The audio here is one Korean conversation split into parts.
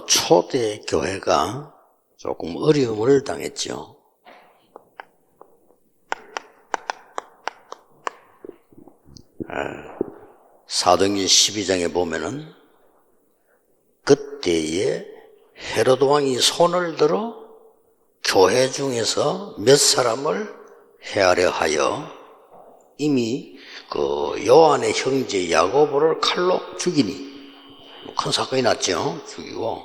초대 교회가 조금 어려움을 당했죠. 사도행전 12장에 보면은 그때에 헤로드 왕이 손을 들어 교회 중에서 몇 사람을 해하려 하여 이미 그 요한의 형제 야고보를 칼로 죽이니 큰 사건이 났죠. 죽이고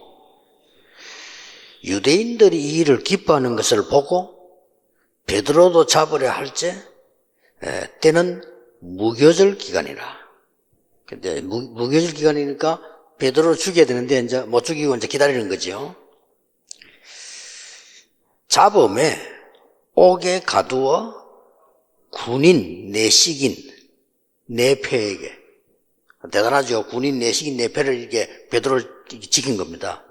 유대인들이 이 일을 기뻐하는 것을 보고 베드로도 잡으려 할지 때는 무교절 기간이라. 근데 무교절 기간이니까 베드로를 죽여야 되는데 이제 못 죽이고 이제 기다리는 거죠. 잡음에 옥에 가두어 군인 내식인 내패에게, 대단하죠. 군인 내식인 내패를 이렇게 베드로를 지킨 겁니다.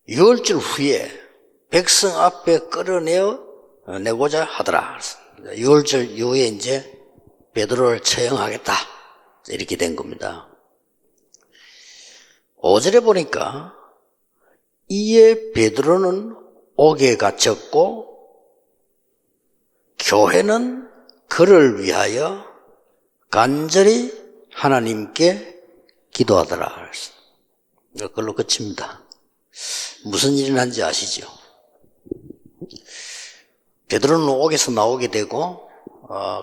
6월절 후에 백성 앞에 끌어내어 내고자 하더라. 6월절 이후에 이제 베드로를 처형하겠다. 이렇게 된 겁니다. 5절에 보니까 이에 베드로는 옥에 갇혔고 교회는 그를 위하여 간절히 하나님께 기도하더라. 그걸로 끝입니다. 무슨 일이 난지 아시죠? 베드로는 옥에서 나오게 되고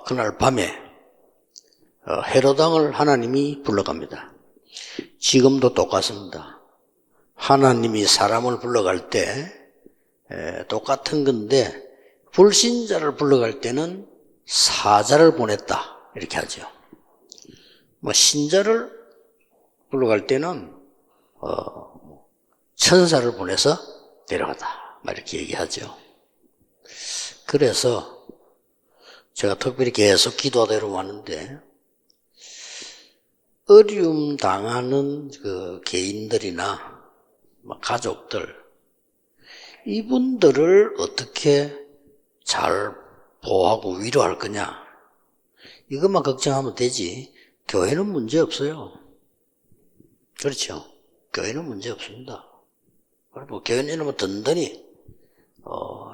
그날 밤에 헤로드 왕을 하나님이 불러갑니다. 지금도 똑같습니다. 하나님이 사람을 불러갈 때 똑같은 건데 불신자를 불러갈 때는 사자를 보냈다 이렇게 하죠. 뭐 신자를 불러갈 때는 천사를 보내서 데려가다 이렇게 얘기하죠. 그래서 제가 특별히 계속 기도하대로 왔는데 어려움 당하는 그 개인들이나 가족들, 이분들을 어떻게 잘 보호하고 위로할 거냐, 이것만 걱정하면 되지 교회는 문제 없어요. 그렇죠? 교회는 문제 없습니다. 그리고 교회는 뭐 든든히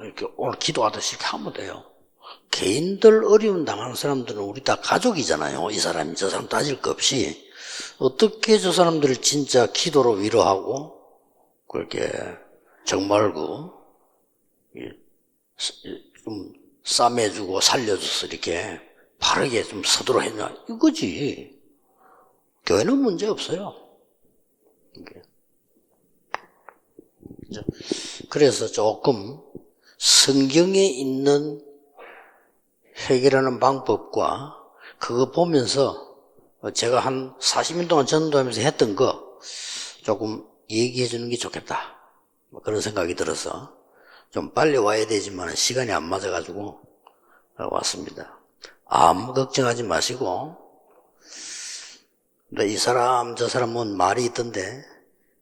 이렇게 오늘 기도하듯이 이렇게 하면 돼요. 개인들 어려움 당하는 사람들은 우리 다 가족이잖아요. 이 사람이 저 사람 따질 것 없이 어떻게 저 사람들을 진짜 기도로 위로하고 그렇게 정말고 좀 싸매주고 살려줘서 이렇게 바르게 좀 서도록 했냐 이거지. 교회는 문제 없어요. 그래서 조금 성경에 있는 해결하는 방법과 그거 보면서 제가 한 40년 동안 전도하면서 했던 거 조금 얘기해 주는 게 좋겠다. 그런 생각이 들어서 좀 빨리 와야 되지만 시간이 안 맞아가지고 왔습니다. 아무 걱정하지 마시고, 이 사람 저 사람은 말이 있던데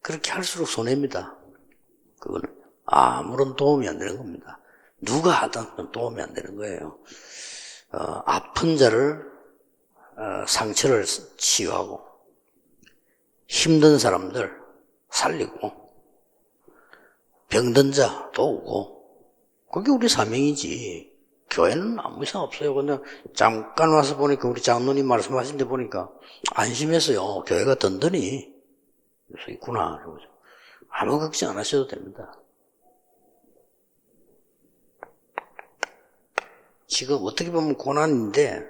그렇게 할수록 손해입니다. 그거는 아무런 도움이 안 되는 겁니다. 누가 하든 도움이 안 되는 거예요. 아픈 자를 상처를 치유하고 힘든 사람들 살리고 병든 자 도우고 그게 우리 사명이지. 교회는 아무 이상 없어요. 근데 잠깐 와서 보니까 우리 장로님 말씀하신 데 보니까 안심했어요. 교회가 든든히 있구나. 아무 걱정 안 하셔도 됩니다. 지금 어떻게 보면 고난인데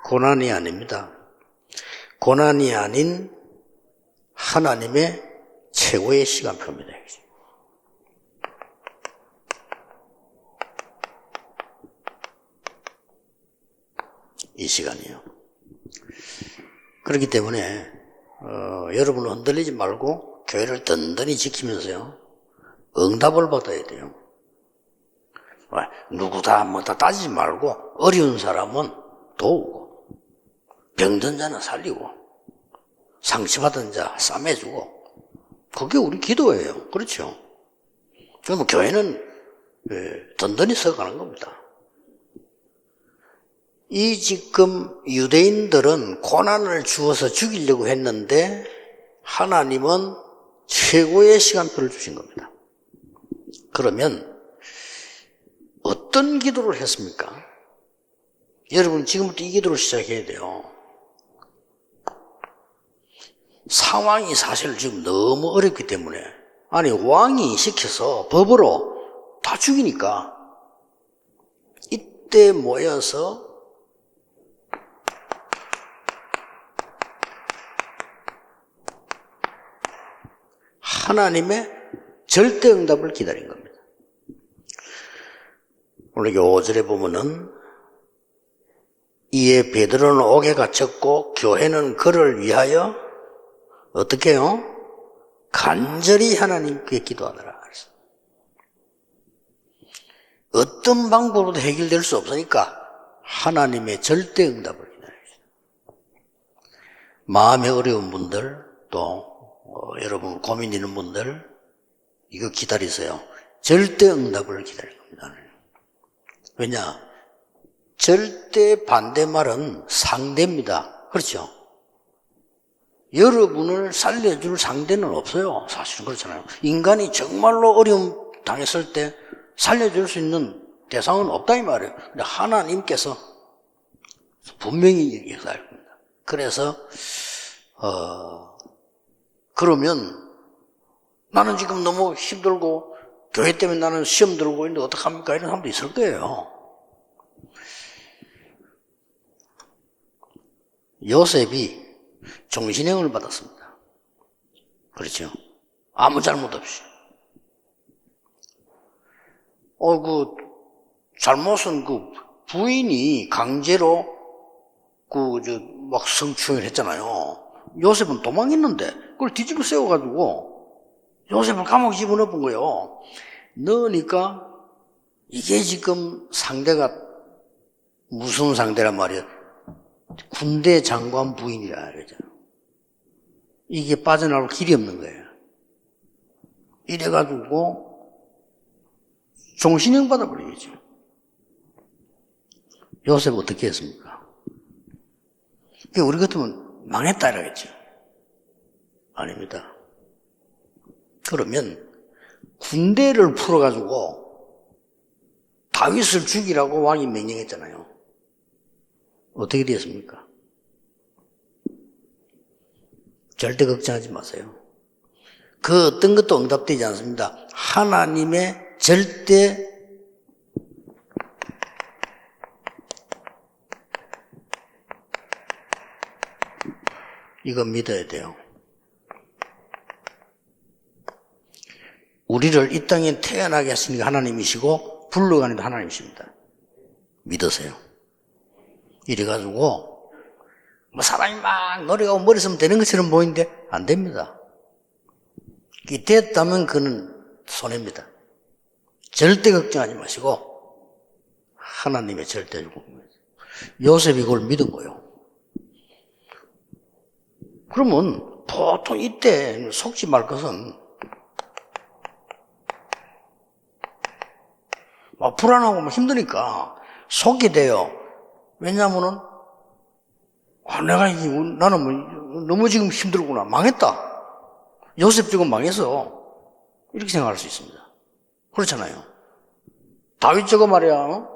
고난이 아닙니다. 고난이 아닌 하나님의 최고의 시간표입니다. 이 시간이요. 그렇기 때문에 여러분은 흔들리지 말고 교회를 든든히 지키면서요 응답을 받아야 돼요. 누구다 뭐다 따지지 말고 어려운 사람은 도우고 병든 자는 살리고 상처받은 자 싸매주고 그게 우리 기도예요. 그렇죠? 그러면 교회는 든든히 서가는 겁니다. 이 지금 유대인들은 고난을 주어서 죽이려고 했는데 하나님은 최고의 시간표를 주신 겁니다. 그러면 어떤 기도를 했습니까? 여러분 지금부터 이 기도를 시작해야 돼요. 상황이 사실 지금 너무 어렵기 때문에 아니 왕이 시켜서 법으로 다 죽이니까 이때 모여서 하나님의 절대 응답을 기다린 겁니다. 오늘 5절에 보면은 이에 베드로는 옥에 갇혔고 교회는 그를 위하여 어떻게 해요? 간절히 하나님께 기도하더라. 어떤 방법으로도 해결될 수 없으니까 하나님의 절대 응답을 기다립니다. 마음에 어려운 분들 또 여러분 고민 있는 분들 이거 기다리세요. 절대 응답을 기다릴 겁니다. 왜냐? 절대 반대말은 상대입니다. 그렇죠? 여러분을 살려줄 상대는 없어요. 사실은 그렇잖아요. 인간이 정말로 어려움 당했을 때 살려줄 수 있는 대상은 없다 이 말이에요. 근데 하나님께서 분명히 얘기해서 알 겁니다. 그래서 그러면 나는 지금 너무 힘들고 교회 때문에 나는 시험 들고 있는데 어떡합니까? 이런 사람도 있을 거예요. 요셉이 종신형을 받았습니다. 그렇죠? 아무 잘못 없이. 잘못은 부인이 강제로 막 성추행을 했잖아요. 요셉은 도망했는데 그걸 뒤집어 세워가지고 요셉을 감옥에 집어넣은 거예요. 넣으니까 이게 지금 상대가 무슨 상대란 말이에요? 군대 장관 부인이라 그러죠. 이게 빠져나올 길이 없는 거예요. 이래가지고 종신형 받아버리겠죠. 요셉 어떻게 했습니까? 우리 같으면 망했다 이러겠죠. 아닙니다. 그러면 군대를 풀어가지고 다윗을 죽이라고 왕이 명령했잖아요. 어떻게 되었습니까? 절대 걱정하지 마세요. 그 어떤 것도 응답되지 않습니다. 하나님의 절대 이거 믿어야 돼요. 우리를 이 땅에 태어나게 하시는 하나님이시고 불러가는 하나님이십니다. 믿으세요. 이래가지고 사람이 막 노래가 머리 쓰면 되는 것처럼 보이는데 안 됩니다. 됐다면 그는 손해입니다. 절대 걱정하지 마시고 하나님의 절대를 구합니다. 요셉이 그걸 믿은 거예요. 그러면 보통 이때 속지 말 것은 막 불안하고 막 힘드니까 속이 돼요. 왜냐하면은 나는 너무 지금 힘들구나. 망했다. 요셉 지금 망했어. 이렇게 생각할 수 있습니다. 그렇잖아요. 다윗 저거 말이야.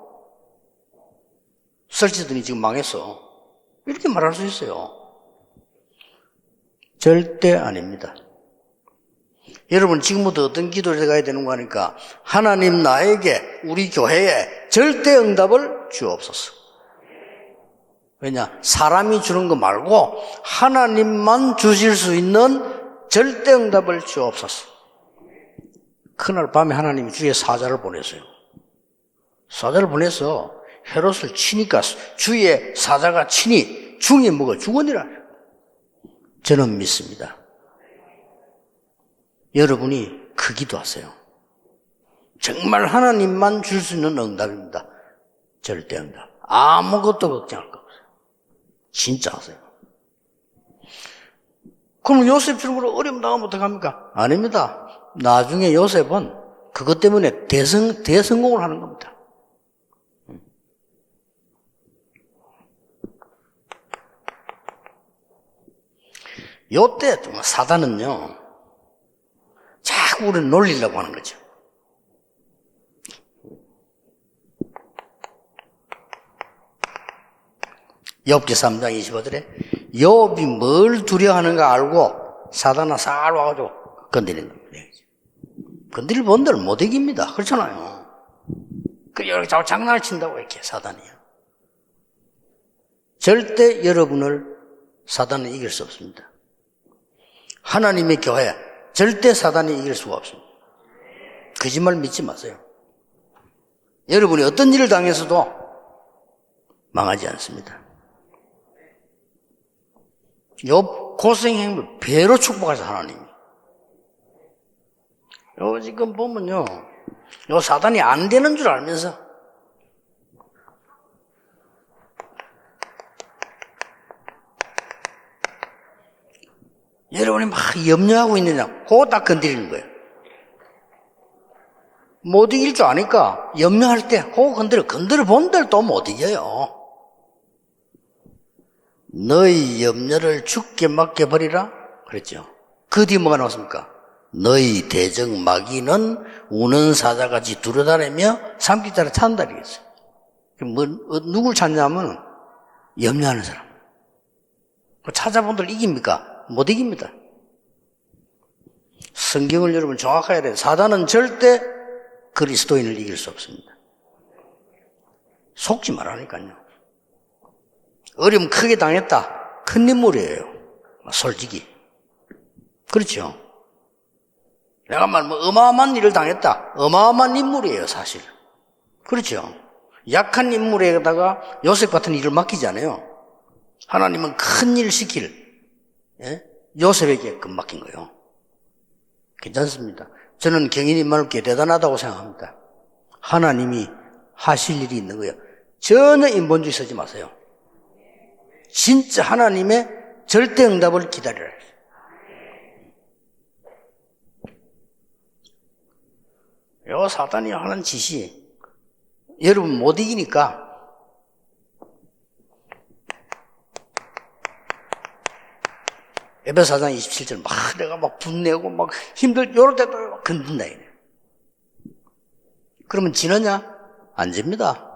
설치더니 지금 망했어. 이렇게 말할 수 있어요. 절대 아닙니다. 여러분 지금부터 어떤 기도를 해가야 되는 거 하니까 하나님 나에게 우리 교회에 절대 응답을 주옵소서. 왜냐? 사람이 주는 거 말고 하나님만 주실 수 있는 절대 응답을 주옵소서. 그날 밤에 하나님이 주의 사자를 보냈어요. 사자를 보내서 헤롯을 치니까 주의 사자가 치니 중이 먹어 죽으니라. 저는 믿습니다. 여러분이 그 기도하세요. 정말 하나님만 줄 수 있는 응답입니다. 절대 응답. 아무것도 걱정할 거 없어요. 진짜 하세요. 그럼 요셉처럼 어려움 당하면 어떡합니까? 아닙니다. 나중에 요셉은 그것 때문에 대성공을 하는 겁니다. 요때 사단은요, 자꾸 우리를 놀리려고 하는 거죠. 욥기 3장 25절에 욥이 뭘 두려워하는가 알고 사단아 싹 와가지고 건드리는 겁니다. 건드릴 본들 못 이깁니다. 그렇잖아요. 이렇게 자꾸 장난을 친다고 이렇게 사단이요. 절대 여러분을 사단은 이길 수 없습니다. 하나님의 교회 절대 사단이 이길 수가 없습니다. 거짓말 믿지 마세요. 여러분이 어떤 일을 당해서도 망하지 않습니다. 욥 고생행을 배로 축복하셔 하나님이. 요 지금 보면요, 요 사단이 안 되는 줄 알면서 여러분이 막 염려하고 있느냐, 그거 딱 건드리는 거예요. 못 이길 줄 아니까 염려할 때 그거 건드려 본들 또 못 이겨요. 너희 염려를 죽게 맡겨버리라 그랬죠. 그 뒤에 뭐가 나왔습니까? 너희 대적 마귀는 우는 사자같이 두루다니며 삼키자를 찾는다 이랬어요. 누굴 찾냐면 염려하는 사람. 찾아본들 이깁니까? 못 이깁니다. 성경을 여러분 정확하게 해야 돼요. 사단은 절대 그리스도인을 이길 수 없습니다. 속지 말라니까요. 어려움 크게 당했다. 큰 인물이에요. 솔직히. 그렇죠. 내가 어마어마한 일을 당했다. 어마어마한 인물이에요, 사실. 그렇죠. 약한 인물에다가 요셉 같은 일을 맡기잖아요. 하나님은 큰 일 시킬, 요셉에게 맡긴 거예요. 괜찮습니다. 저는 경인이 말께 대단하다고 생각합니다. 하나님이 하실 일이 있는 거예요. 전혀 인본주의 쓰지 마세요. 진짜 하나님의 절대 응답을 기다려라. 요 사단이 하는 짓이 여러분 못 이기니까 에베소 4장 27절 내가 분내고 요럴 때도 막 건든다 이래. 그러면 지느냐? 안 집니다.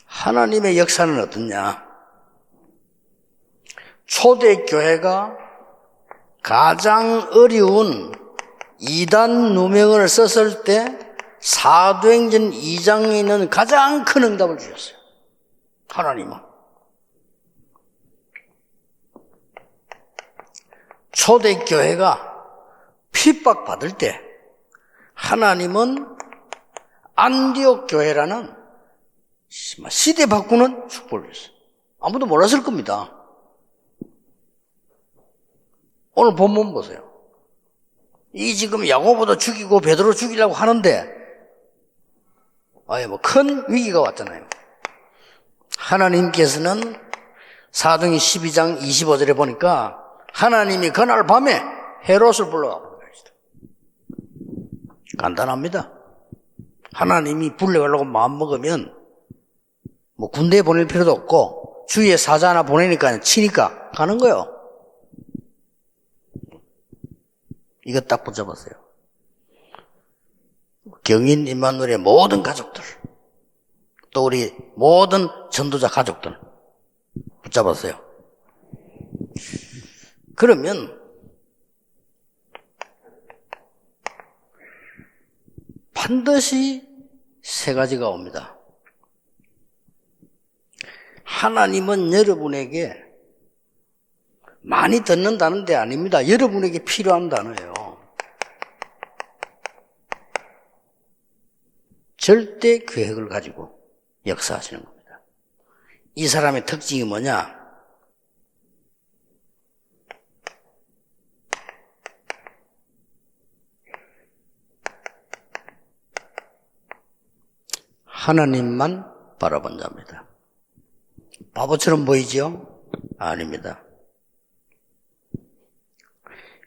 하나님의 역사는 어떻냐? 초대교회가 가장 어려운 이단 누명을 썼을 때 사도행전 2장에 있는 가장 큰 응답을 주셨어요. 하나님은. 초대교회가 핍박받을 때 하나님은 안디옥 교회라는 시대 바꾸는 축복을 줬어요. 아무도 몰랐을 겁니다. 오늘 본문 보세요. 이 지금 야고보도 죽이고 베드로 죽이려고 하는데 큰 위기가 왔잖아요. 하나님께서는 사도행전 12장 25절에 보니까 하나님이 그날 밤에 헤롯을 불러가고 간단합니다. 하나님이 불러가려고 마음먹으면 군대에 보낼 필요도 없고 주위에 사자 하나 보내니까 치니까 가는 거예요. 이거 딱 붙잡았어요. 경인 임마누엘의 모든 가족들, 또 우리 모든 전도자 가족들 붙잡았어요. 그러면 반드시 세 가지가 옵니다. 하나님은 여러분에게 많이 듣는다는 데 아닙니다. 여러분에게 필요한 단어예요. 절대 계획을 가지고 역사하시는 겁니다. 이 사람의 특징이 뭐냐? 하나님만 바라본 자입니다. 바보처럼 보이죠? 아닙니다.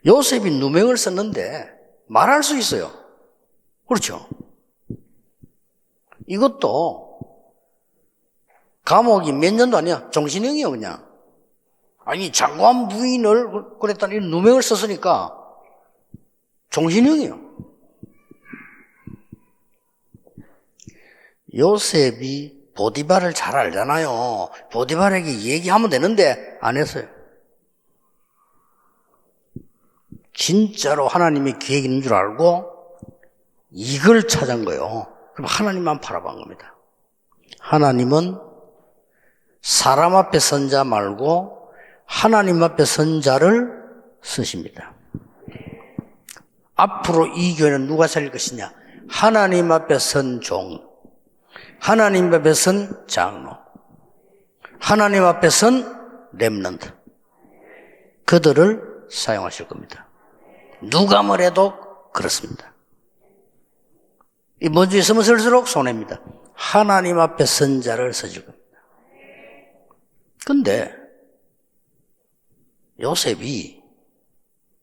요셉이 누명을 썼는데 말할 수 있어요. 그렇죠? 이것도 감옥이 몇 년도 아니야. 종신형이요, 그냥. 아니, 장관 부인을 그랬더니 누명을 썼으니까 종신형이요. 요셉이 보디발을 잘 알잖아요. 보디발에게 얘기하면 되는데 안 했어요. 진짜로 하나님의 계획이 있는 줄 알고 이걸 찾은 거예요. 그럼 하나님만 바라본 겁니다. 하나님은 사람 앞에 선 자 말고 하나님 앞에 선 자를 쓰십니다. 앞으로 이 교회는 누가 살릴 것이냐? 하나님 앞에 선 종, 하나님 앞에 선 장로, 하나님 앞에 선 렘넌트, 그들을 사용하실 겁니다. 누가 뭐래도 그렇습니다. 이 먼저 있으면 쓸수록 손해입니다. 하나님 앞에 선 자를 써줄 겁니다. 근데 요셉이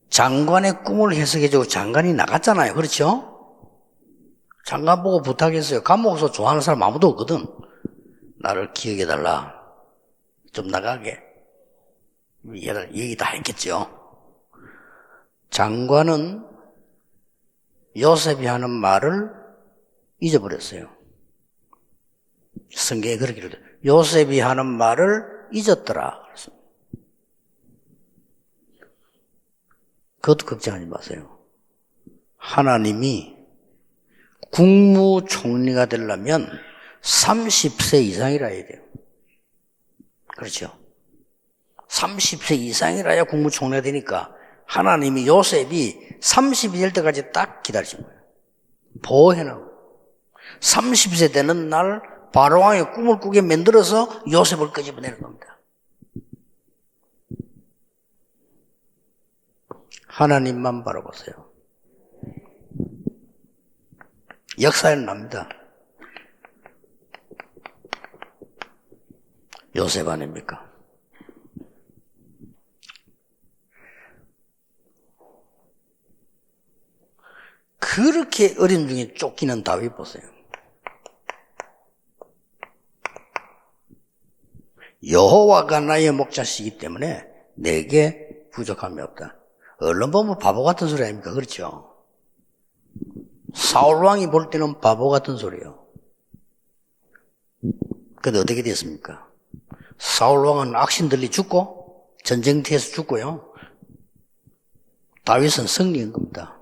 장관의 꿈을 해석해주고 장관이 나갔잖아요. 그렇죠? 장관 보고 부탁했어요. 감옥에서 좋아하는 사람 아무도 없거든. 나를 기억해달라. 좀 나가게. 얘기 다 했겠죠. 장관은 요셉이 하는 말을 잊어버렸어요. 성경에 그렇게 기록돼요. 요셉이 하는 말을 잊었더라. 그것도 걱정하지 마세요. 하나님이 국무총리가 되려면 30세 이상이라 해야 돼요. 그렇죠? 30세 이상이라야 국무총리가 되니까 하나님이 요셉이 30이 될 때까지 딱 기다리신 거예요. 보호해놓고 30세 되는 날 바로왕의 꿈을 꾸게 만들어서 요셉을 끄집어내는 겁니다. 하나님만 바라보세요. 역사에 납니다. 요셉 아닙니까? 그렇게 어린 중에 쫓기는 다윗 보세요. 여호와가 나의 목자시기 때문에 내게 부족함이 없다. 얼른 보면 바보 같은 소리 아닙니까? 그렇죠? 사울왕이 볼 때는 바보 같은 소리예요. 근데 어떻게 됐습니까? 사울왕은 악신들이 죽고 전쟁터에서 죽고요. 다윗은 승리한 겁니다.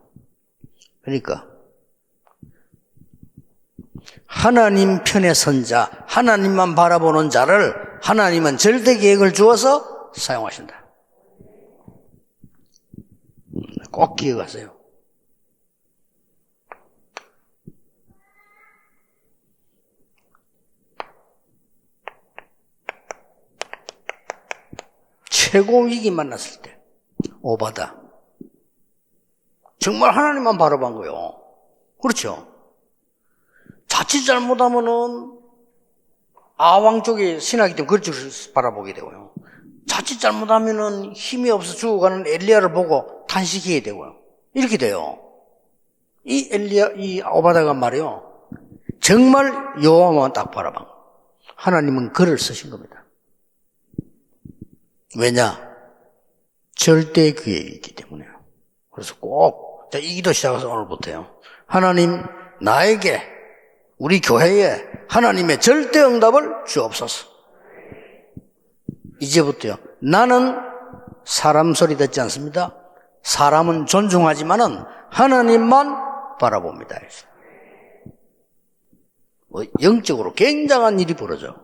그러니까 하나님 편에 선 자, 하나님만 바라보는 자를 하나님은 절대 계획을 주어서 사용하신다. 꼭 기억하세요. 최고 위기 만났을 때 오바다. 정말 하나님만 바라본 거예요. 그렇죠? 자칫 잘못하면은 아왕 쪽에 신하기 때문에 그쪽을 바라보게 되고요. 자칫 잘못하면은 힘이 없어 죽어가는 엘리야를 보고 탄식해야 되고요. 이렇게 돼요. 이 오바다가 말이요. 정말 여호와만 딱 바라봐. 하나님은 그를 쓰신 겁니다. 왜냐? 절대 계획이 있기 때문에요. 그래서 꼭, 자, 이 기도 시작해서 오늘부터요. 하나님, 나에게, 우리 교회에 하나님의 절대 응답을 주옵소서. 이제부터요. 나는 사람 소리 듣지 않습니다. 사람은 존중하지만은 하나님만 바라봅니다. 영적으로 굉장한 일이 벌어져.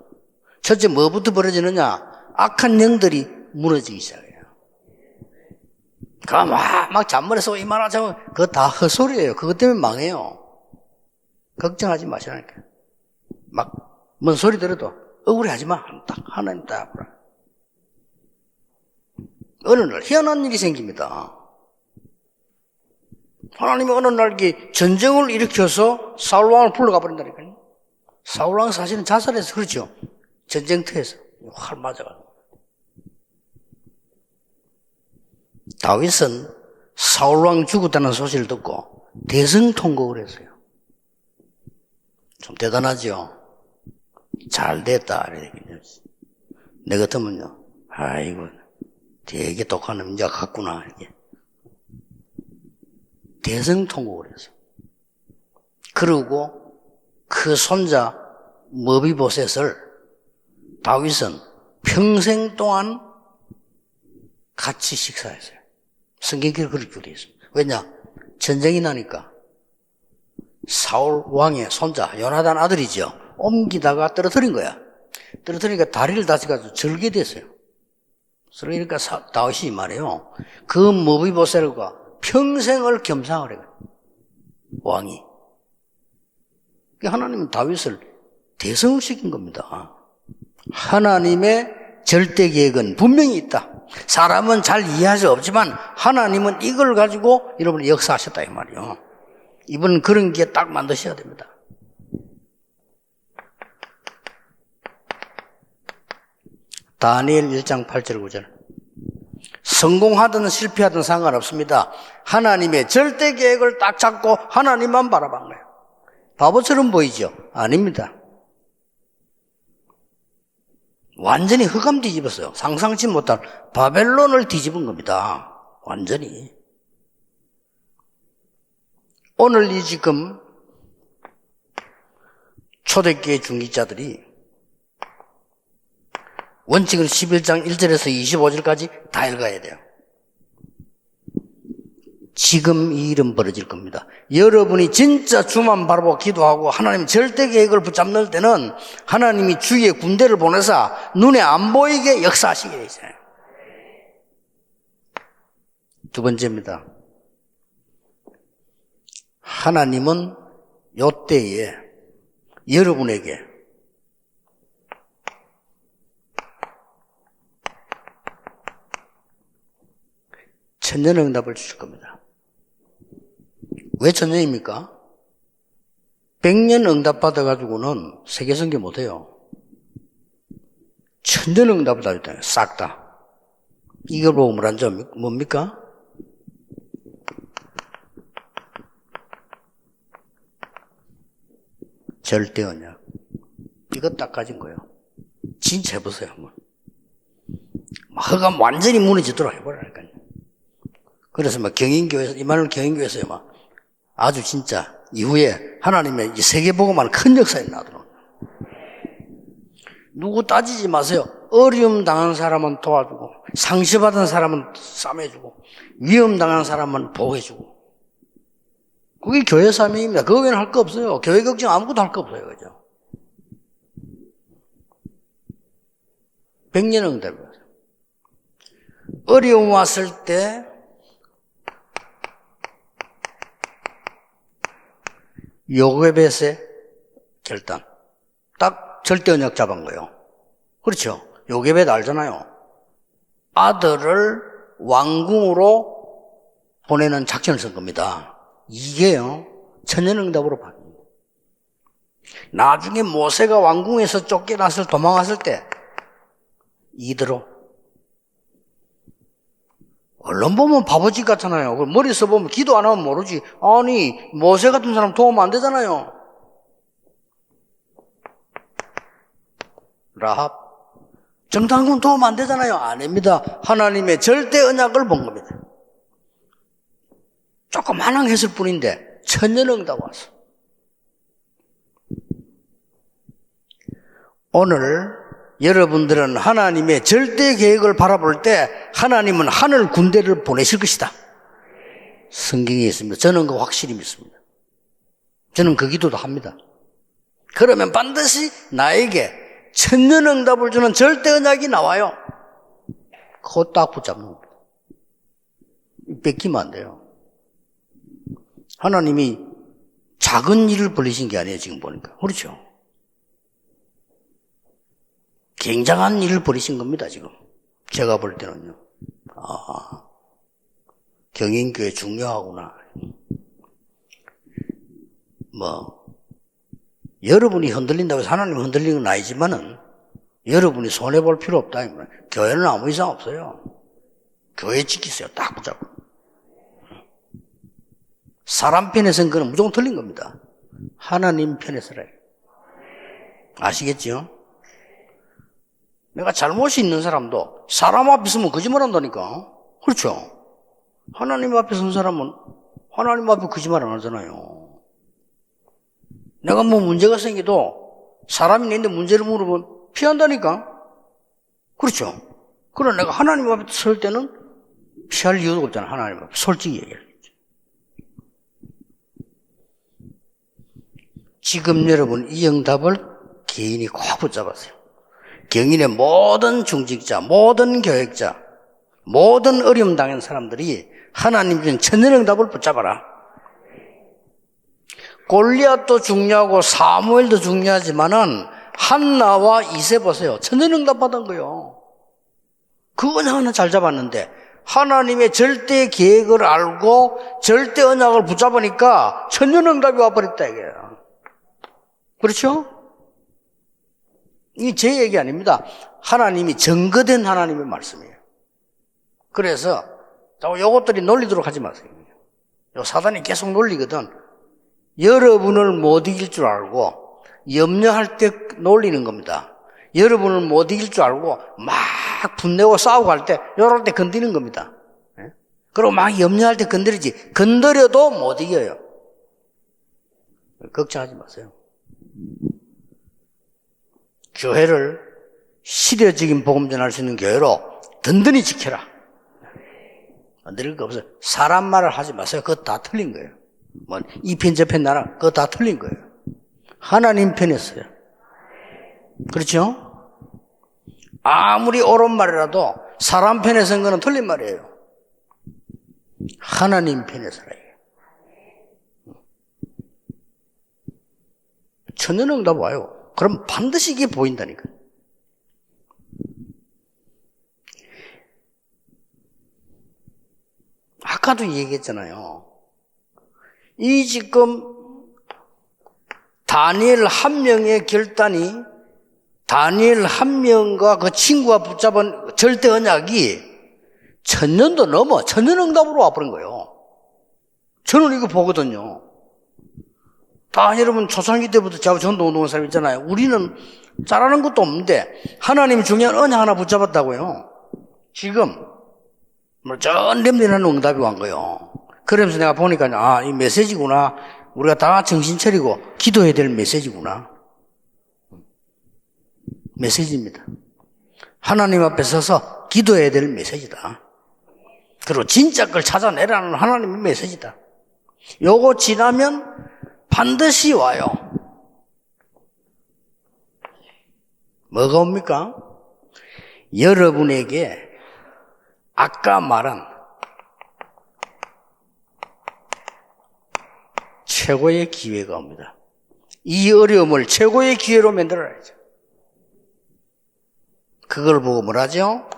첫째 뭐부터 벌어지느냐? 악한 영들이 무너지기 시작해요. 막 잔머리에서 이만하자면 그거 다 헛소리예요. 그것 때문에 망해요. 걱정하지 마시라니까. 막 뭔 소리 들어도 억울해하지 마. 딱 하나님 딱 보라. 어느 날 희한한 일이 생깁니다. 하나님이 어느 날 전쟁을 일으켜서 사울왕을 불러가 버린다니까요. 사울왕 사실은 자살해서 그렇죠. 전쟁터에서 활 맞아가지고. 다윗은 사울왕 죽었다는 소식을 듣고 대성통곡을 했어요. 좀 대단하죠? 잘 됐다. 내 같으면요, 아이고, 되게 독한 남자가 같구나. 이렇게. 대성통곡을 해서. 그리고 그 손자 머비보셋을 다윗은 평생 동안 같이 식사했어요. 성경기를 그렇게 되어 있습니다. 왜냐? 전쟁이 나니까 사울 왕의 손자 요나단 아들이죠. 옮기다가 떨어뜨린 거야. 떨어뜨리니까 다리를 다쳐가지고 절게 됐어요. 그러니까 다윗이 말해요. 그 머비보셋과 평생을 겸상을 해요. 왕이. 하나님은 다윗을 대성시킨 겁니다. 하나님의 절대 계획은 분명히 있다. 사람은 잘 이해할 수 없지만 하나님은 이걸 가지고 여러분이 역사하셨다 이 말이에요. 이번은 그런 게 딱 만드셔야 됩니다. 다니엘 1장 8절 9절. 성공하든 실패하든 상관없습니다. 하나님의 절대 계획을 딱 잡고 하나님만 바라본 거예요. 바보처럼 보이죠? 아닙니다. 완전히 흑암 뒤집었어요. 상상치 못한 바벨론을 뒤집은 겁니다. 완전히. 오늘 이 지금 초대교회 중직자들이 원칙은 11장 1절에서 25절까지 다 읽어야 돼요. 지금 이 일은 벌어질 겁니다. 여러분이 진짜 주만 바라보고 기도하고 하나님 절대 계획을 붙잡는 때는 하나님이 주의 군대를 보내서 눈에 안 보이게 역사하시게 돼 있어요. 두 번째입니다. 하나님은 요때에 여러분에게 천년응답을 주실 겁니다. 왜 천년입니까? 100년 응답 받아가지고는 세계선교 못해요. 천년응답을 다 줬다니까, 싹 다. 이걸 보고 뭐란 점 뭡니까? 절대 언약. 이거 딱 가진 거예요. 진짜 해보세요, 한번. 흑암 완전히 무너지도록 해보라니까요. 그래서 막 경인교회에서, 이만울 경인교회에서요, 막 아주 진짜 이후에 하나님의 이 세계복음만 큰 역사에 나도록. 누구 따지지 마세요. 어려움 당한 사람은 도와주고, 상처받은 사람은 싸매주고, 위험 당한 사람은 보호해주고. 그게 교회 사명입니다. 그거 외에는 할 거 없어요. 교회 걱정 아무것도 할 거 없어요. 그죠? 100년 응답이에요. 어려움 왔을 때 요게벳의 결단. 딱 절대 언약 잡은 거예요. 그렇죠? 요게벳 알잖아요. 아들을 왕궁으로 보내는 작전을 쓴 겁니다. 이게요, 천년응답으로 바뀝니다. 나중에 모세가 왕궁에서 쫓겨났을, 도망갔을 때, 이대로. 언론 보면 바보짓 같잖아요. 머리 써보면 기도 안 하면 모르지. 아니, 모세 같은 사람 도우면 안 되잖아요. 라합. 정당군 도우면 안 되잖아요. 아닙니다. 하나님의 절대 언약을 본 겁니다. 조금 한항했을 뿐인데 천년응답 왔어. 오늘 여러분들은 하나님의 절대 계획을 바라볼 때 하나님은 하늘 군대를 보내실 것이다. 성경에 있습니다. 저는 그 확실히 믿습니다. 저는 그 기도도 합니다. 그러면 반드시 나에게 천년응답을 주는 절대 언약이 나와요. 그거 딱 붙잡는 겁니다. 뺏기면 안 돼요. 하나님이 작은 일을 벌리신 게 아니에요, 지금 보니까. 그렇죠? 굉장한 일을 벌이신 겁니다, 지금. 제가 볼 때는요. 아, 경인교회 중요하구나. 여러분이 흔들린다고 해서 하나님이 흔들리는 건 아니지만은, 여러분이 손해볼 필요 없다. 교회는 아무 이상 없어요. 교회 지키세요. 딱 붙잡고. 사람 편에 선 거는 무조건 틀린 겁니다. 하나님 편에 서라. 아시겠죠? 내가 잘못이 있는 사람도 사람 앞에 서면 거짓말 한다니까. 그렇죠? 하나님 앞에 선 사람은 하나님 앞에 거짓말 안 하잖아요. 내가 뭐 문제가 생겨도 사람이 내한테 문제를 물으면 피한다니까. 그렇죠? 그러나 내가 하나님 앞에 설 때는 피할 이유도 없잖아. 하나님 앞에 솔직히 얘기하겠죠. 지금 여러분 이 응답을 개인이 꼭 붙잡았어요. 경인의 모든 중직자, 모든 교역자, 모든 어려움 당한 사람들이 하나님 주신 천년응답을 붙잡아라. 골리앗도 중요하고 사무엘도 중요하지만은 한나와 이세 보세요. 천년응답 받은 거요. 그거 하나 잘 잡았는데 하나님의 절대 계획을 알고 절대 언약을 붙잡으니까 천년응답이 와버렸다 이게요. 그렇죠? 이게 제 얘기 아닙니다. 하나님이 증거된 하나님의 말씀이에요. 그래서 요것들이 놀리도록 하지 마세요. 요 사단이 계속 놀리거든. 여러분을 못 이길 줄 알고 염려할 때 놀리는 겁니다. 여러분을 못 이길 줄 알고 막 분내고 싸우고 할 때 요럴 때 건드리는 겁니다. 그리고 막 염려할 때 건드리지. 건드려도 못 이겨요. 걱정하지 마세요. 교회를 시대적인 복음 전할 수 있는 교회로 든든히 지켜라. 건드릴 거 없어요. 사람 말을 하지 마세요. 그거 다 틀린 거예요. 뭐 이 편 저 편 나라 그거 다 틀린 거예요. 하나님 편이었어요. 그렇죠? 아무리 옳은 말이라도 사람 편에 선 거는 틀린 말이에요. 하나님 편에 서라. 천년응답 와요. 그럼 반드시 이게 보인다니까. 아까도 얘기했잖아요. 이 지금 다니엘 한 명의 결단이 다니엘 한 명과 그 친구가 붙잡은 절대 언약이 1000년도 넘어 천년응답으로 와버린 거예요. 저는 이거 보거든요. 다 여러분 초창기 때부터 전도 운동한 사람 있잖아요. 우리는 잘하는 것도 없는데 하나님이 중요한 언약 하나 붙잡았다고요. 지금 전 렘넌트는 응답이 온 거예요. 그러면서 내가 보니까 이 메시지구나. 우리가 다 정신 차리고 기도해야 될 메시지구나. 메시지입니다. 하나님 앞에 서서 기도해야 될 메시지다. 그리고 진짜 걸 찾아내라는 하나님의 메시지다. 요거 지나면 반드시 와요. 뭐가 옵니까? 여러분에게 아까 말한 최고의 기회가 옵니다. 이 어려움을 최고의 기회로 만들어야죠. 그걸 보고 뭐라죠?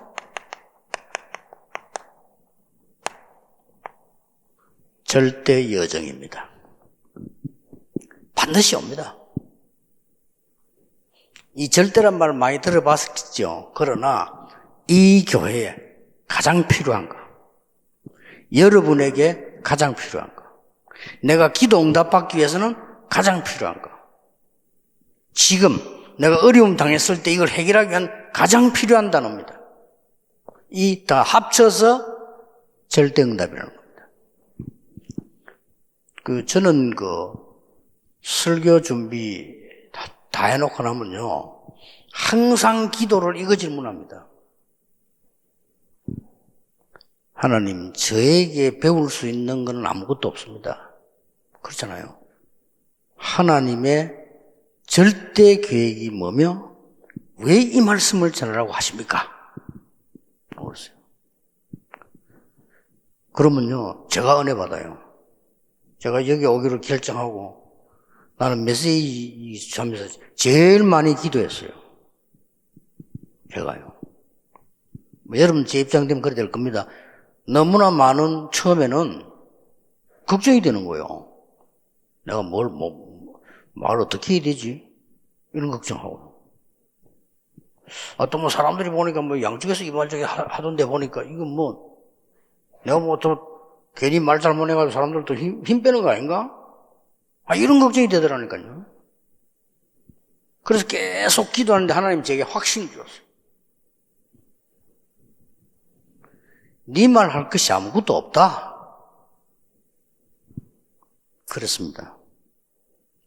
절대 여정입니다. 반드시 옵니다. 이 절대란 말 많이 들어봤겠죠. 그러나 이 교회에 가장 필요한 거, 여러분에게 가장 필요한 거, 내가 기도 응답받기 위해서는 가장 필요한 거, 지금 내가 어려움 당했을 때 이걸 해결하기 위한 가장 필요한 단어입니다. 이 다 합쳐서 절대응답이라는 겁니다. 저는 설교 준비 다 해놓고 나면요, 항상 기도를 이거 질문합니다. 하나님, 저에게 배울 수 있는 건 아무것도 없습니다. 그렇잖아요. 하나님의 절대 계획이 뭐며 왜 이 말씀을 전하라고 하십니까? 그랬어요. 그러면요, 제가 은혜 받아요. 제가 여기 오기로 결정하고 나는 메시지 하면서 제일 많이 기도했어요. 제가요. 여러분 제 입장 되면 그래 될 겁니다. 너무나 많은 처음에는 걱정이 되는 거예요. 내가 말 어떻게 해야 되지? 이런 걱정하고. 또 사람들이 보니까 양쪽에서 이발적이 하던데 보니까 이거 내가 괜히 말 잘못해가지고 사람들도 힘 빼는 거 아닌가? 이런 걱정이 되더라니까요. 그래서 계속 기도하는데 하나님 제게 확신을 주었어요. 네 말 할 것이 아무것도 없다. 그렇습니다.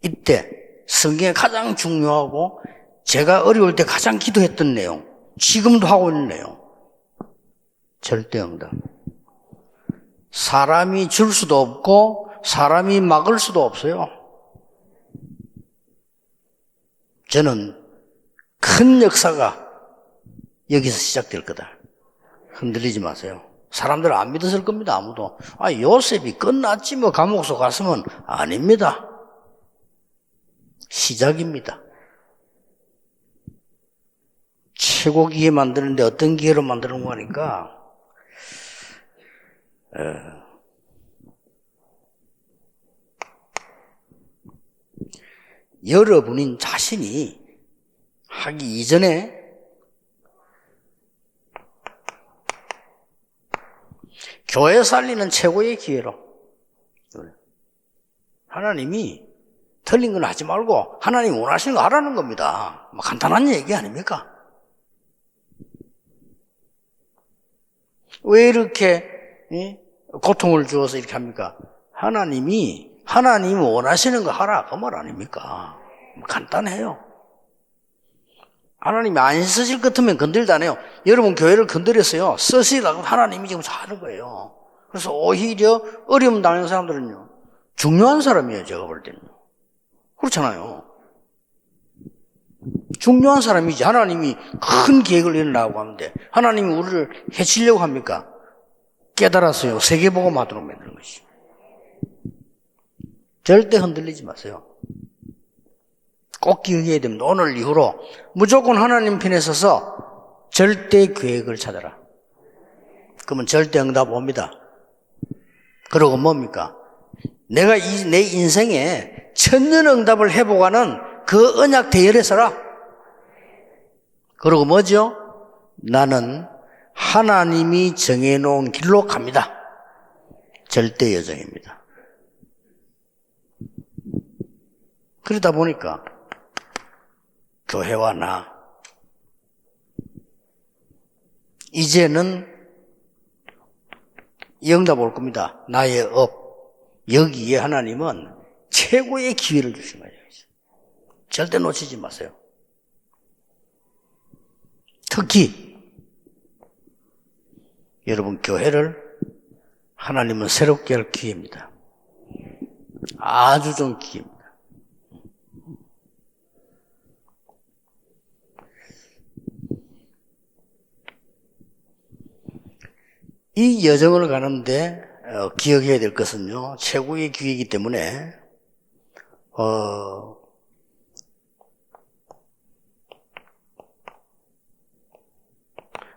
이때 성경에 가장 중요하고 제가 어려울 때 가장 기도했던 내용, 지금도 하고 있는 내용, 절대응답. 사람이 줄 수도 없고 사람이 막을 수도 없어요. 저는 큰 역사가 여기서 시작될 거다. 흔들리지 마세요. 사람들 안 믿었을 겁니다. 아무도. 요셉이 끝났지 뭐 감옥소 갔으면. 아닙니다. 시작입니다. 최고 기회 만드는데 어떤 기회로 만드는 거니까 여러분인 자신이 하기 이전에 교회 살리는 최고의 기회로 하나님이 틀린 건 하지 말고 하나님 원하시는 거 하라는 겁니다. 간단한 얘기 아닙니까? 왜 이렇게 고통을 주어서 이렇게 합니까? 하나님이 원하시는 거 하라 그 말 아닙니까? 간단해요. 하나님이 안 쓰실 것 같으면 건들도 안 해요. 여러분 교회를 건드렸어요. 쓰시라고 하나님이 지금 하는 거예요. 그래서 오히려 어려움 당하는 사람들은요, 중요한 사람이에요. 제가 볼 때는. 그렇잖아요. 중요한 사람이지. 하나님이 큰 계획을 이루려고 하는데 하나님이 우리를 해치려고 합니까? 깨달았어요. 세계복음 하도록 만드는 것이죠. 절대 흔들리지 마세요. 꼭 기억해야 됩니다. 오늘 이후로 무조건 하나님 편에 서서 절대 계획을 찾아라. 그러면 절대 응답 옵니다. 그러고 뭡니까? 내가 내 인생에 천년 응답을 해보가는 그 언약 대열에 서라. 그러고 뭐죠? 나는 하나님이 정해놓은 길로 갑니다. 절대 여정입니다. 그러다 보니까 교회와 나 이제는 이 응답 올 겁니다. 나의 업. 여기에 하나님은 최고의 기회를 주신 거예요. 절대 놓치지 마세요. 특히 여러분 교회를 하나님은 새롭게 할 기회입니다. 아주 좋은 기회입니다. 이 여정을 가는데 기억해야 될 것은요, 최고의 기회이기 때문에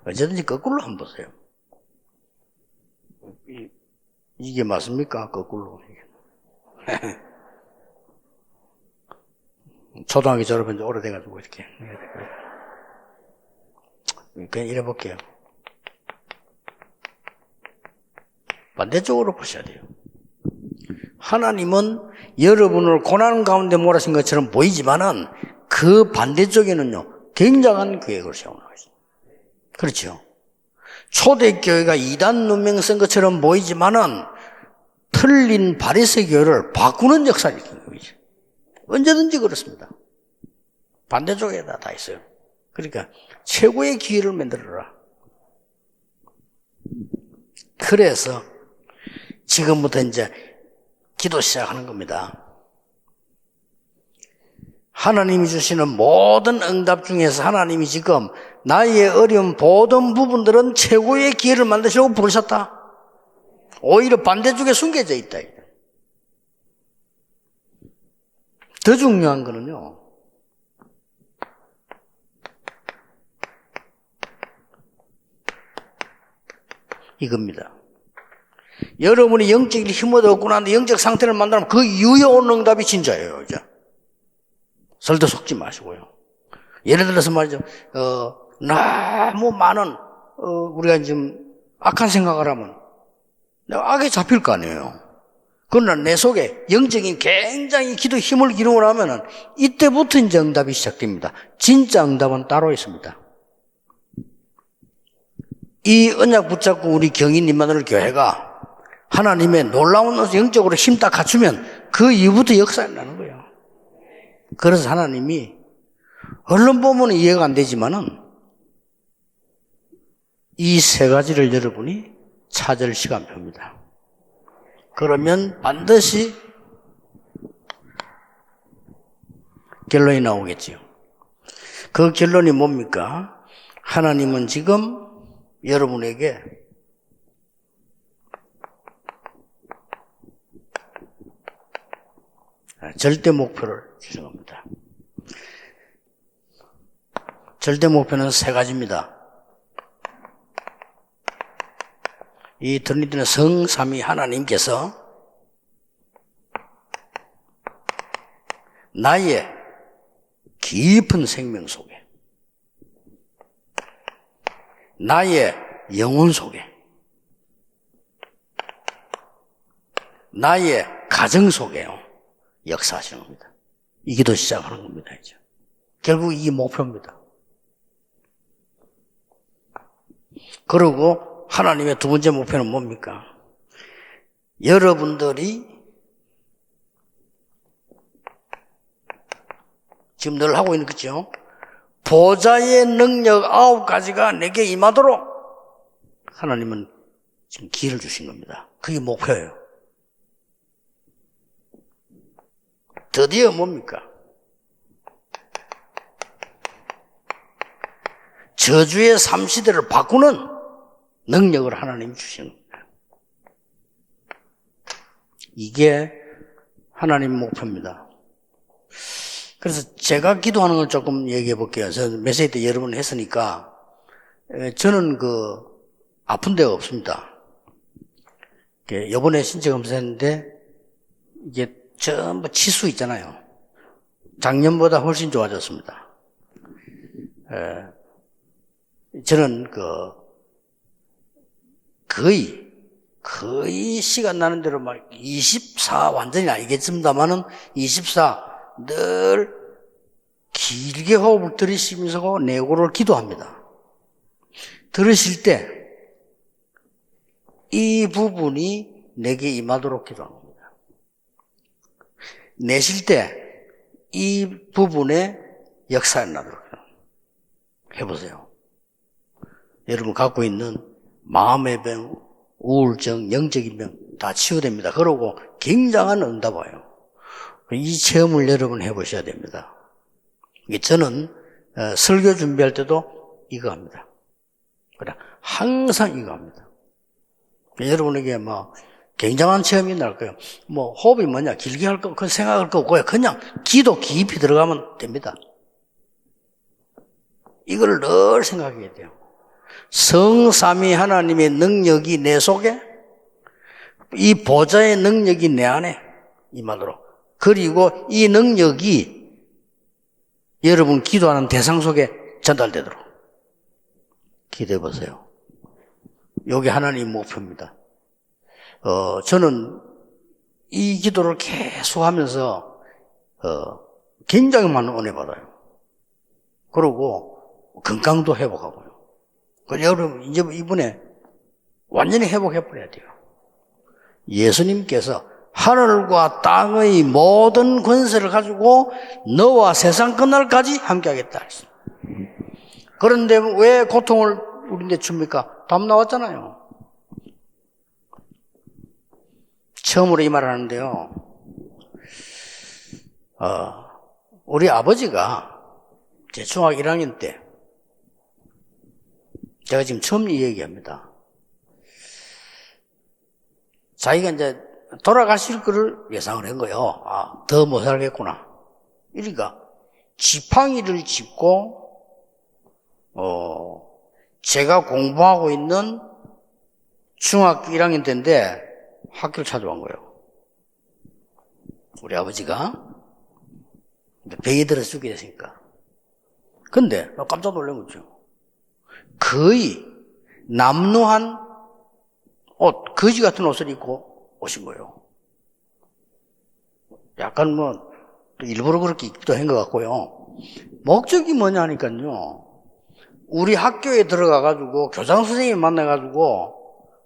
언제든지 거꾸로 한번 보세요. 이게 맞습니까? 거꾸로. 초등학교 졸업한 지 오래돼가지고 이렇게. 그냥 이래 볼게요. 반대쪽으로 보셔야 돼요. 하나님은 여러분을 고난 가운데 몰아신 것처럼 보이지만은 그 반대쪽에는요, 굉장한 계획을 세워놓은 것입니다. 그렇죠. 초대교회가 이단 누명 쓴 것처럼 보이지만은 틀린 바리새 교회를 바꾸는 역사를 일으킨 거죠. 언제든지 그렇습니다. 반대쪽에다 다 있어요. 그러니까 최고의 기회를 만들어라. 그래서 지금부터 이제 기도 시작하는 겁니다. 하나님이 주시는 모든 응답 중에서 하나님이 지금 나의 어려운 모든 부분들은 최고의 기회를 만드시려고 부르셨다. 오히려 반대쪽에 숨겨져 있다. 더 중요한 거는요, 이겁니다. 여러분이 영적인 힘을 얻고 나는데 영적 상태를 만들면 그 이후에 오는 응답이 진짜예요. 이제. 설도 속지 마시고요. 예를 들어서 말이죠. 너무 많은, 우리가 지금 악한 생각을 하면 내가 악에 잡힐 거 아니에요. 그러나 내 속에 영적인 굉장히 기도 힘을 기르고 나면은 이때부터 이제 응답이 시작됩니다. 진짜 응답은 따로 있습니다. 이 언약 붙잡고 우리 경인 임마누엘 교회가 하나님의 놀라운 영적으로 힘 딱 갖추면 그 이후부터 역사가 나는 거예요. 그래서 하나님이 얼른 보면 이해가 안 되지만은 이 세 가지를 여러분이 찾을 시간표입니다. 그러면 반드시 결론이 나오겠지요. 그 결론이 뭡니까? 하나님은 지금 여러분에게 절대 목표를 주신 겁니다. 절대 목표는 세 가지입니다. 이 트리니티는 성삼위 하나님께서 나의 깊은 생명 속에, 나의 영혼 속에, 나의 가정 속에요. 역사하시는 겁니다. 이 기도 시작하는 겁니다, 이제. 결국 이게 목표입니다. 그리고 하나님의 두 번째 목표는 뭡니까? 여러분들이 지금 늘 하고 있는 거죠. 보좌의 능력 9가지가 내게 임하도록 하나님은 지금 기회를 주신 겁니다. 그게 목표예요. 드디어 뭡니까? 저주의 삶시대를 바꾸는 능력을 하나님이 주시는 겁니다. 이게 하나님 목표입니다. 그래서 제가 기도하는 걸 조금 얘기해 볼게요. 저는 메시지 때 여러 번 했으니까 저는 아픈 데가 없습니다. 이번에 신체 검사했는데 이게 전부 치수 있잖아요. 작년보다 훨씬 좋아졌습니다. 저는 거의 시간 나는 대로 막 24 완전히 아니겠습니다만은 24 늘 길게 호흡을 들이쉬면서 내고를 기도합니다. 들으실 때 이 부분이 내게 임하도록 기도하는 겁니다. 내쉴 때 이 부분에 역사가 나도록 해보세요. 여러분 갖고 있는 마음의 병, 우울증, 영적인 병 다 치유됩니다. 그러고 굉장한 응답 와요. 이 체험을 여러분 해보셔야 됩니다. 저는 설교 준비할 때도 이거 합니다. 그래, 항상 이거 합니다. 여러분에게 굉장한 체험이 날 거예요. 호흡이 뭐냐, 길게 할 거, 그 생각할 거 없고요. 그냥 기도 깊이 들어가면 됩니다. 이걸 늘 생각해야 돼요. 성삼위 하나님의 능력이 내 속에, 이 보좌의 능력이 내 안에 임하도록. 그리고 이 능력이 여러분 기도하는 대상 속에 전달되도록 기도해 보세요. 이게 하나님의 목표입니다. 저는 이 기도를 계속 하면서 굉장히 많은 은혜 받아요. 그리고 건강도 회복하고요. 그래서 여러분 이제 이번에 완전히 회복해 버려야 돼요. 예수님께서 하늘과 땅의 모든 권세를 가지고 너와 세상 끝날까지 함께하겠다 했어요. 그런데 왜 고통을 우리한테 줍니까? 답 나왔잖아요. 처음으로 이 말을 하는데요. 우리 아버지가 제 중학교 1학년 때 제가 지금 처음 이 얘기합니다. 자기가 이제 돌아가실 거를 예상을 한 거예요. 더 못 살겠구나. 그러니까 지팡이를 짚고 제가 공부하고 있는 중학교 1학년 때인데 학교를 찾아온 거예요. 우리 아버지가 베개 들어 죽게 됐으니까. 근데 깜짝 놀란 거죠. 거의 남루한 옷, 거지 같은 옷을 입고 오신 거예요. 약간 뭐 일부러 그렇게 입기도 한 것 같고요. 목적이 뭐냐니까요. 우리 학교에 들어가가지고 교장 선생님 만나가지고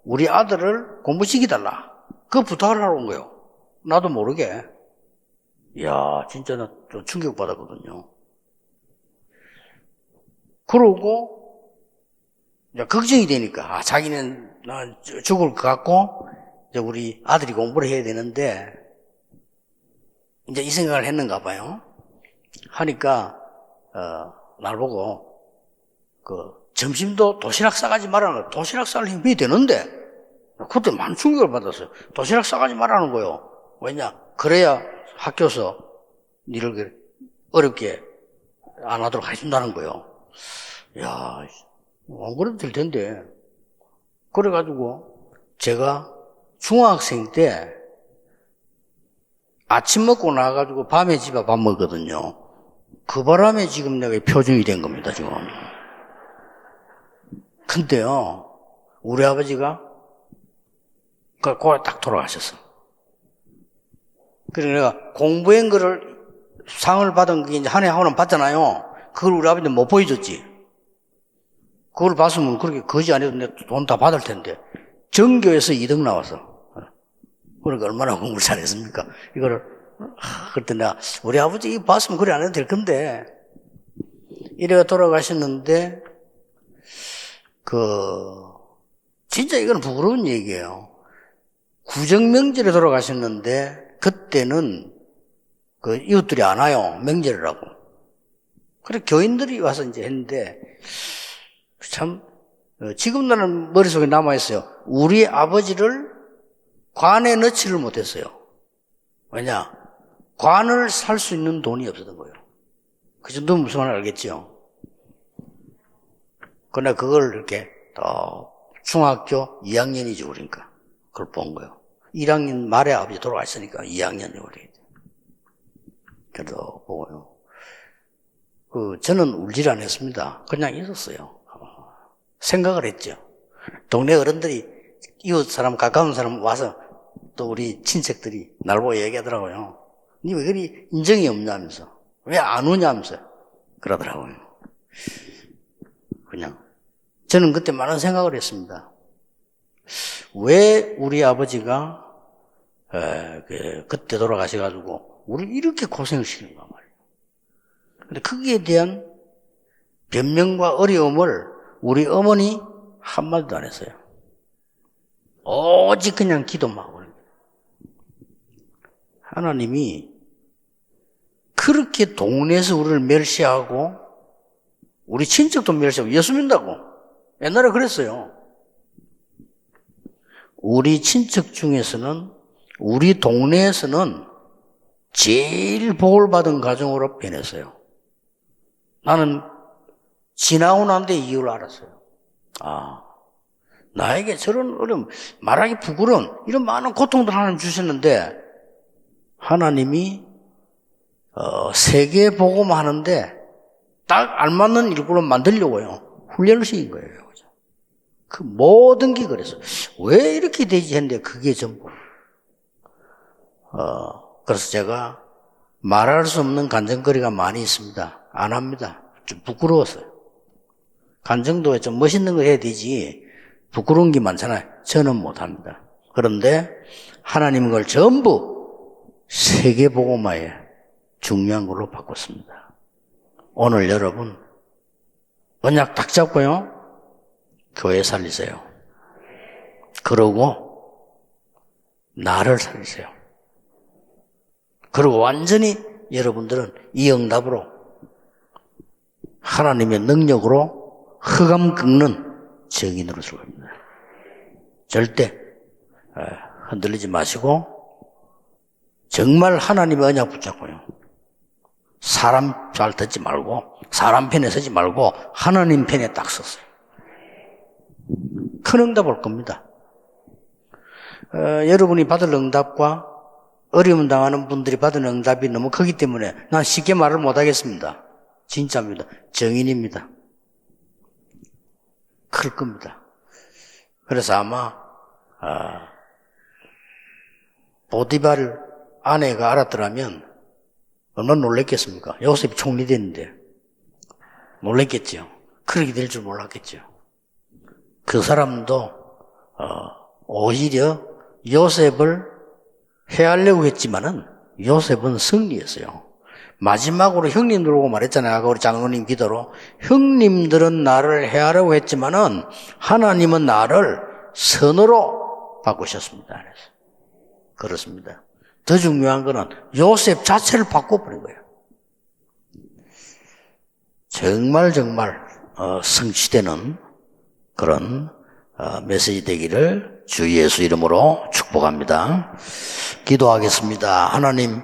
우리 아들을 공부시켜달라. 그 부탁을 하러 온 거예요. 나도 모르게. 이야, 진짜 나 좀 충격받았거든요. 그러고 이제 걱정이 되니까 자기는 죽을 것 같고 이제 우리 아들이 공부를 해야 되는데 이제 이 생각을 했는가 봐요. 하니까 날 보고 점심도 도시락 싸가지 말라는 거예요. 도시락 쌀 힘이 되는데 그때 많은 충격을 받았어요. 도시락 싸가지 말라는 거예요. 왜냐? 그래야 학교에서 니를 어렵게 안 하도록 해준다는 거예요. 야, 안 그래도 될 텐데. 그래가지고 제가 중학생 때 아침 먹고 나가지고 밤에 집에 밥 먹거든요. 그 바람에 지금 내가 표준이 된 겁니다, 지금. 근데요, 우리 아버지가 그걸 딱 돌아가셨어. 그래서 내가 공부한 거를 상을 받은 게 이제 한 해 한 원 받잖아요. 그걸 우리 아버지는 못 보여줬지. 그걸 봤으면 그렇게 거지 안 해도 내 돈 다 받을 텐데. 전교에서 2등 나왔어. 그러니까 얼마나 공부를 잘했습니까? 이거를, 그때 내가, 우리 아버지 이거 봤으면 그래 안 해도 될 건데. 이래가 돌아가셨는데, 진짜 이건 부끄러운 얘기예요. 구정명절에 돌아가셨는데, 그때는 이웃들이 안 와요. 명절이라고. 그래, 교인들이 와서 이제 했는데, 참, 지금 나는 머릿속에 남아있어요. 우리 아버지를 관에 넣지를 못했어요. 왜냐? 관을 살 수 있는 돈이 없었던 거예요. 그 정도면 무슨 말인지 알겠죠? 그러나 그걸 이렇게, 중학교 2학년이지, 그러니까. 그걸 본 거예요. 1학년 말에 아버지 돌아가셨으니까 2학년이 우리. 그래도 보고요. 저는 울질 않았습니다. 그냥 있었어요. 생각을 했죠. 동네 어른들이, 이웃 사람, 가까운 사람 와서 또 우리 친척들이 날 보고 얘기하더라고요. 니 왜 그리 인정이 없냐면서. 왜 안 오냐면서. 그러더라고요. 그냥. 저는 그때 많은 생각을 했습니다. 왜 우리 아버지가 그때 돌아가셔가지고 우리를 이렇게 고생을 시키는가 말이에요. 근데 거기에 대한 변명과 어려움을 우리 어머니 한마디도 안 했어요. 오직 그냥 기도만 하고. 하나님이 그렇게 동네에서 우리를 멸시하고 우리 친척도 멸시하고 예수 믿는다고 옛날에 그랬어요. 우리 친척 중에서는 우리 동네에서는 제일 복을 받은 가정으로 변했어요. 나는 지나고 난 뒤에 이유를 알았어요. 나에게 저런 어려움, 말하기 부끄러운 이런 많은 고통들 하나님 주셨는데 하나님이 세계 복음 하는데 딱 알맞는 일꾼을 만들려고요. 훈련을 시킨 거예요. 그 모든 게 그래서 왜 이렇게 되지 했는데 그게 전부. 그래서 제가 말할 수 없는 간증거리가 많이 있습니다. 안 합니다. 좀 부끄러웠어요. 간증도 좀 멋있는 거 해야 되지 부끄러운 게 많잖아요. 저는 못합니다. 그런데 하나님 걸 전부 세계복음화에 중요한 걸로 바꿨습니다. 오늘 여러분 언약 딱 잡고요. 교회 살리세요. 그러고 나를 살리세요. 그리고 완전히 여러분들은 이 응답으로 하나님의 능력으로 흑암 꺾는 증인으로 설 겁니다. 절대 흔들리지 마시고 정말 하나님의 언약 붙잡고요. 사람 잘 듣지 말고 사람 편에 서지 말고 하나님 편에 딱 섰어요. 큰 응답 올 겁니다. 여러분이 받을 응답과 어려움 당하는 분들이 받은 응답이 너무 크기 때문에 난 쉽게 말을 못하겠습니다. 진짜입니다. 정인입니다. 클 겁니다. 그래서 아마 보디발 아내가 알았더라면 얼마나 놀랬겠습니까? 요셉이 총리 됐는데 놀랬겠죠. 그렇게 될 줄 몰랐겠죠. 그 사람도 오히려 요셉을 해하려고 했지만은 요셉은 승리했어요. 마지막으로 형님들 오고 말했잖아요. 아까 우리 장로님 기도로 형님들은 나를 해하려고 했지만은 하나님은 나를 선으로 바꾸셨습니다. 그렇습니다. 더 중요한 거는 요셉 자체를 바꿔버린 거예요. 정말 성취되는 그런 메시지 되기를 주 예수 이름으로 축복합니다. 기도하겠습니다. 하나님,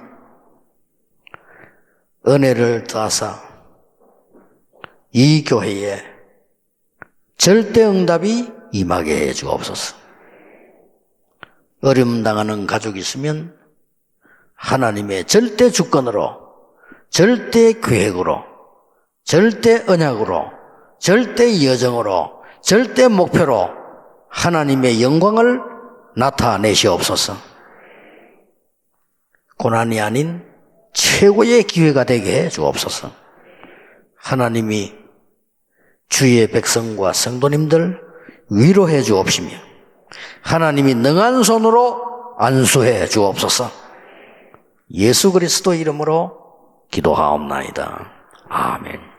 은혜를 더하사 이 교회에 절대 응답이 임하게 해 주옵소서. 어려움 당하는 가족이 있으면 하나님의 절대 주권으로, 절대 계획으로, 절대 언약으로, 절대 여정으로, 절대 목표로 하나님의 영광을 나타내시옵소서. 고난이 아닌 최고의 기회가 되게 해 주옵소서. 하나님이 주의 백성과 성도님들 위로해 주옵시며 하나님이 능한 손으로 안수해 주옵소서. 예수 그리스도 이름으로 기도하옵나이다. 아멘.